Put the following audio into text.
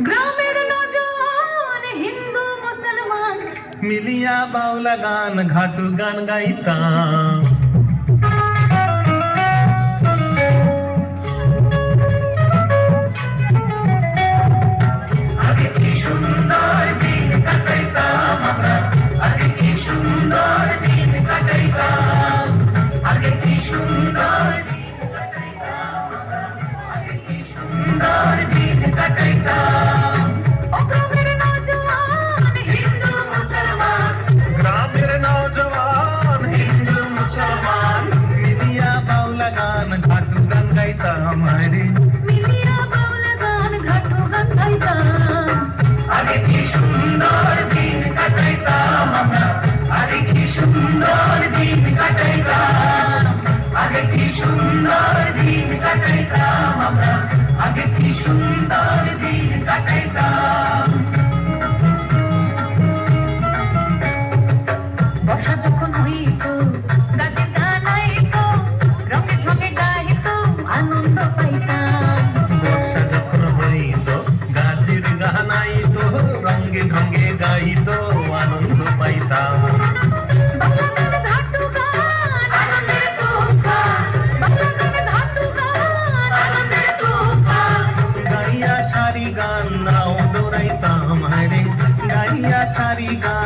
গ্রামের নজওয়ান হিন্দু মুসলমান মিলিয়া বাউলা গান ঘাটু গান গাইতাম। আগে কি সুন্দর দিন কাটাইতাম আমরা, আগে কি সুন্দর দিন কাটাইতাম, আগে কি সুন্দর দিন কাটাইতাম আমরা, আগে কি সুন্দর দিন কাটাইতাম। ও গ্রামের নজওয়ান হিন্দু মুসলমান গ্রামের নওজওয়ান হিন্দু মুসলমান মিলিয়া বাউলা গান ঘাটু গান গাইতাম রে। মিলিয়া বাউলা গান ঘাটু গান গাইতাম। আগে কি সুন্দর দিন কাটাইতাম আমরা, আগে কি সুন্দর দিন কাটাইতাম, আগে কি সুন্দর দিন কাটাইতাম আমরা, আগে কি সুন্দর দিন কাটাইতাম। বর্ষা যখন হইত গাছে গান আইত, রঙে রঙে গাইত আনন্দ পাইতাম। বর্ষা যখন হইত গাছের গান আইত, রঙে ঢঙ্গে গাইত আনন্দ পাইতাম। বাংলার ঘাটু গান আনন্দের তুফান, বাংলার ঘাটু গান আনন্দের তুফান। গাইয়া সারি গান নাও দৌড়াইতাম রে, গাইয়া সারি গান